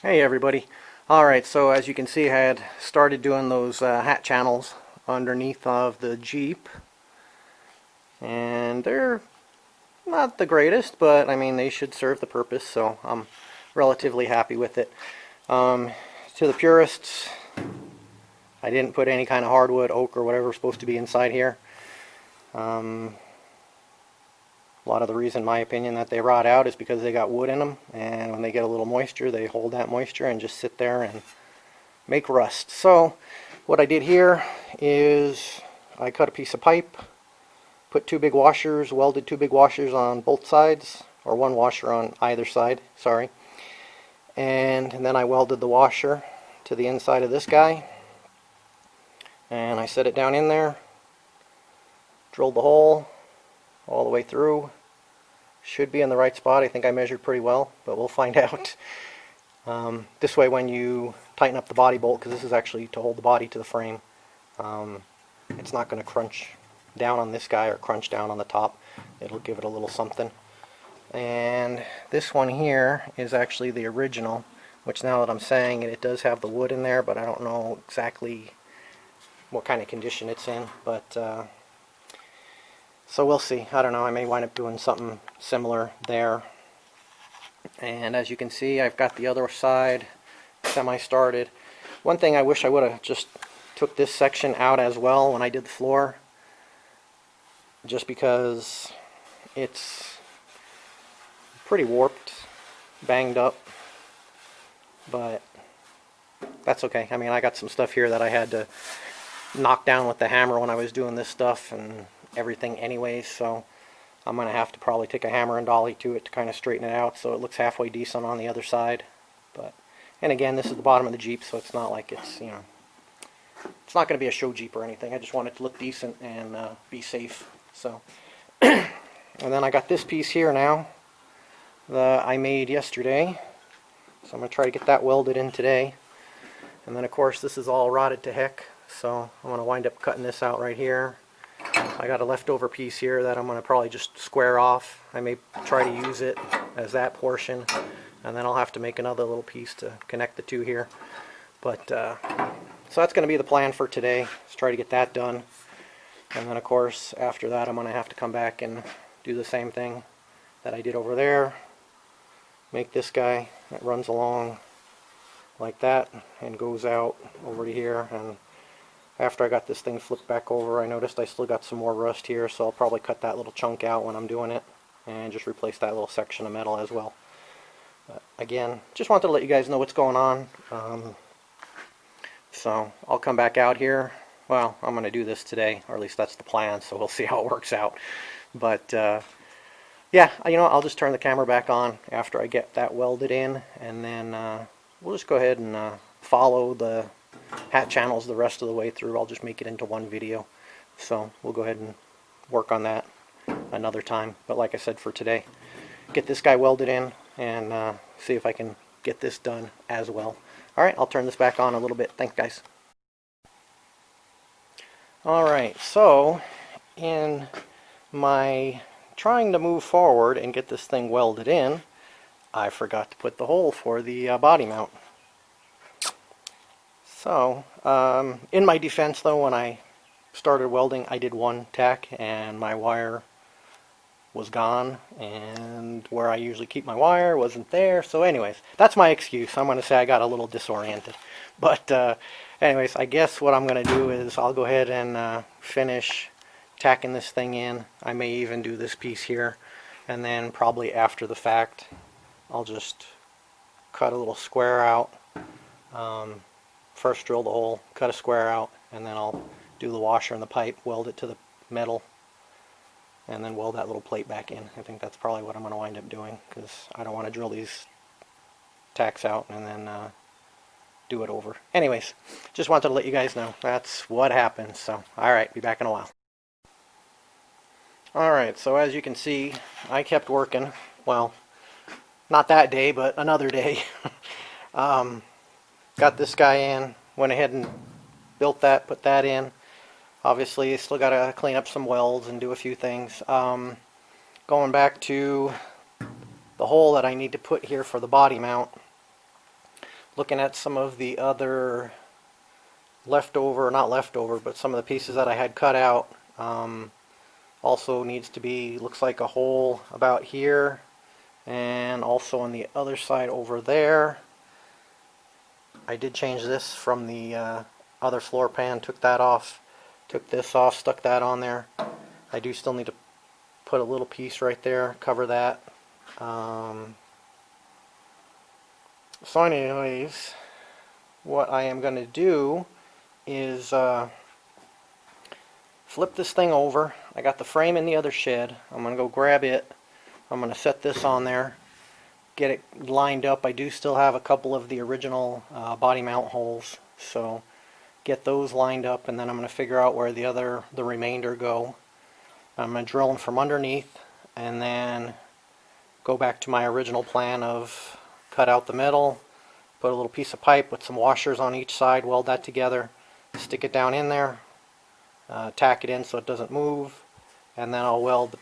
Hey everybody. Alright, so as you can see I had started doing those hat channels underneath of the Jeep, and they're not the greatest, but I mean they should serve the purpose, so I'm relatively happy with it. To the purists, I didn't put any kind of hardwood, oak, or whatever is supposed to be inside here. A lot of the reason, in my opinion, that they rot out is because they got wood in them, and when they get a little moisture, they hold that moisture and just sit there and make rust. So what I did here is I cut a piece of pipe, put two big washers, welded two big washers on both sides, or one washer on either side, sorry. And then I welded the washer to the inside of this guy, and I set it down in there, drilled the hole all the way through. Should be in the right spot. I think I measured pretty well, but we'll find out. This way, when you tighten up the body bolt, because this is actually to hold the body to the frame, it's not going to crunch down on this guy or crunch down on the top. It'll give it a little something. And this one here is actually the original, which now that I'm saying it, it does have the wood in there, but I don't know exactly what kind of condition it's in. But so we'll see. I don't know. I may wind up doing something similar there. And as you can see, I've got the other side semi-started. One thing I wish I would have just took this section out as well when I did the floor, just because it's pretty warped, banged up, but that's okay. I mean, I got some stuff here that I had to knock down with the hammer when I was doing this stuff and everything anyways, so I'm going to have to probably take a hammer and dolly to it to kind of straighten it out so it looks halfway decent on the other side. But, and again, this is the bottom of the Jeep, so it's not like it's, you know, it's not going to be a show Jeep or anything. I just want it to look decent and be safe. So, and then I got this piece here now that I made yesterday, so I'm going to try to get that welded in today. And then of course this is all rotted to heck, so I'm going to wind up cutting this out right here. I got a leftover piece here that I'm going to probably just square off. I may try to use it as that portion, and then I'll have to make another little piece to connect the two here. But so that's going to be the plan for today. Let's try to get that done. And then of course after that I'm going to have to come back and do the same thing that I did over there. Make this guy that runs along like that and goes out over to here. And after I got this thing flipped back over, I noticed I still got some more rust here, so I'll probably cut that little chunk out when I'm doing it and just replace that little section of metal as well. But again, just wanted to let you guys know what's going on. So I'll come back out here. Well, I'm going to do this today, or at least that's the plan, so we'll see how it works out. But yeah, you know, I'll just turn the camera back on after I get that welded in, and then we'll just go ahead and follow the hat channels the rest of the way through. I'll just make it into one video, so we'll go ahead and work on that another time. But like I said, for today, get this guy welded in and see if I can get this done as well. Alright, I'll turn this back on a little bit. Thanks guys. Alright, so in my trying to move forward and get this thing welded in, I forgot to put the hole for the body mount. So, in my defense though, when I started welding, I did one tack and my wire was gone, and where I usually keep my wire wasn't there. So anyways, that's my excuse. I'm going to say I got a little disoriented. But anyways, I guess what I'm going to do is I'll go ahead and finish tacking this thing in. I may even do this piece here, and then probably after the fact I'll just cut a little square out. First drill the hole, cut a square out, and then I'll do the washer and the pipe, weld it to the metal, and then weld that little plate back in. I think that's probably what I'm going to wind up doing, because I don't want to drill these tacks out and then do it over. Anyways, just wanted to let you guys know that's what happens. So alright, be back in a while. Alright, so as you can see, I kept working. Well, not that day, but another day. Got this guy in, went ahead and built that, put that in. Obviously, still got to clean up some welds and do a few things. Going back to the hole that I need to put here for the body mount. looking at some of the other leftover, not leftover, but some of the pieces that I had cut out. Also needs to be, looks like a hole about here, and also on the other side over there. I did change this from the other floor pan, took that off, took this off, stuck that on there. I do still need to put a little piece right there, cover that. So anyways, what I am going to do is flip this thing over. I got the frame in the other shed. I'm going to go grab it. I'm going to set this on there, get it lined up. I do still have a couple of the original body mount holes, so get those lined up, and then I'm going to figure out where the remainder go. I'm going to drill them from underneath and then go back to my original plan of cut out the middle, put a little piece of pipe with some washers on each side, weld that together, stick it down in there, tack it in so it doesn't move, and then I'll weld the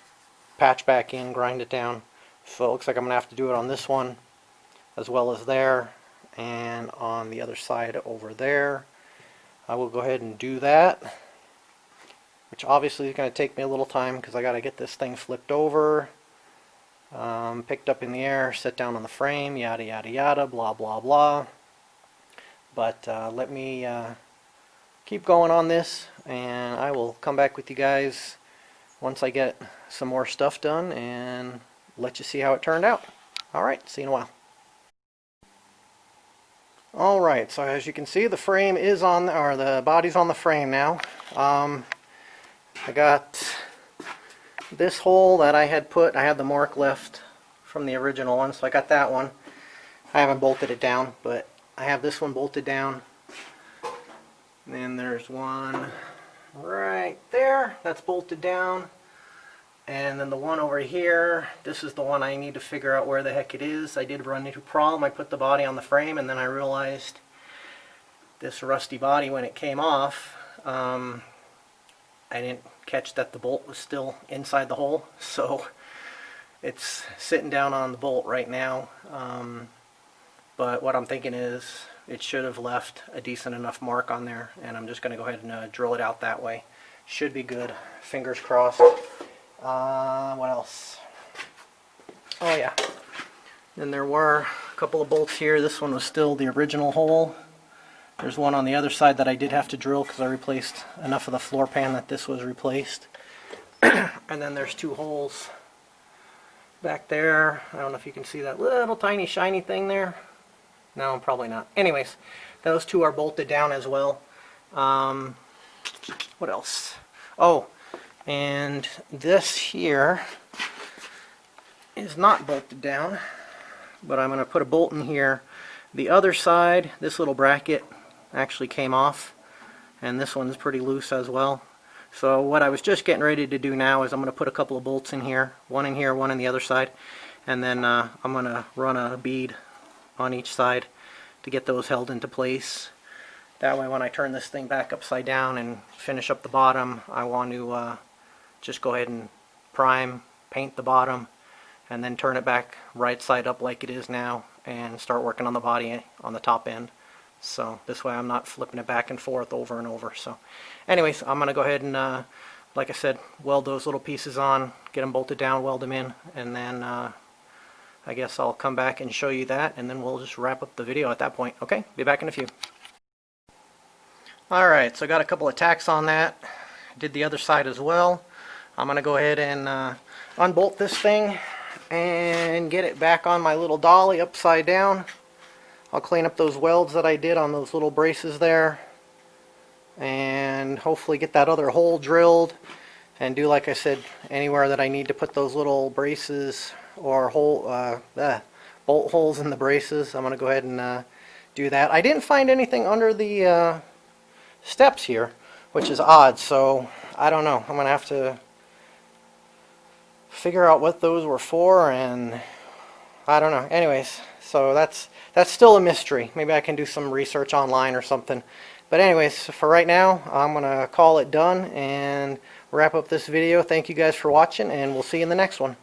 patch back in, grind it down. So it looks like I'm going to have to do it on this one as well as there, and on the other side over there. I will go ahead and do that, which obviously is going to take me a little time because I got to get this thing flipped over, picked up in the air, set down on the frame, yada yada yada, blah blah blah. But let me keep going on this, and I will come back with you guys once I get some more stuff done and let you see how it turned out. Alright, see you in a while. Alright, so as you can see, the frame is on, or the body's on the frame now. I got this hole that I had put, I had the mark left from the original one, so I got that one. I haven't bolted it down, but I have this one bolted down. And then there's one right there that's bolted down. And then the one over here, this is the one I need to figure out where the heck it is. I did run into a problem. I put the body on the frame, and then I realized this rusty body, when it came off, I didn't catch that the bolt was still inside the hole, so it's sitting down on the bolt right now. But what I'm thinking is it should have left a decent enough mark on there, and I'm just going to go ahead and drill it out that way. Should be good. Fingers crossed. What else? Oh yeah. Then there were a couple of bolts here. This one was still the original hole. There's one on the other side that I did have to drill because I replaced enough of the floor pan that this was replaced. And then there's two holes back there. I don't know if you can see that little tiny shiny thing there. No, probably not. Anyways, those two are bolted down as well. What else? Oh, and this here is not bolted down, but I'm going to put a bolt in here. The other side, this little bracket actually came off, and this one's pretty loose as well. So what I was just getting ready to do now is I'm going to put a couple of bolts in here, one on the other side, and then I'm going to run a bead on each side to get those held into place. That way when I turn this thing back upside down and finish up the bottom, I want to just go ahead and prime, paint the bottom, and then turn it back right side up like it is now and start working on the body on the top end. So this way I'm not flipping it back and forth over and over. So anyways, I'm going to go ahead and, like I said, weld those little pieces on, get them bolted down, weld them in, and then I guess I'll come back and show you that, and then we'll just wrap up the video at that point. Okay, be back in a few. Alright, so I got a couple of tacks on that. Did the other side as well. I'm going to go ahead and unbolt this thing and get it back on my little dolly upside down. I'll clean up those welds that I did on those little braces there, and hopefully get that other hole drilled, and do, like I said, anywhere that I need to put those little braces or bolt holes in the braces. I'm going to go ahead and do that. I didn't find anything under the steps here, which is odd, so I don't know. I'm going to have to figure out what those were for, and I don't know. Anyways, so that's still a mystery. Maybe I can do some research online or something. But anyways, for right now, I'm going to call it done and wrap up this video. Thank you guys for watching, and we'll see you in the next one.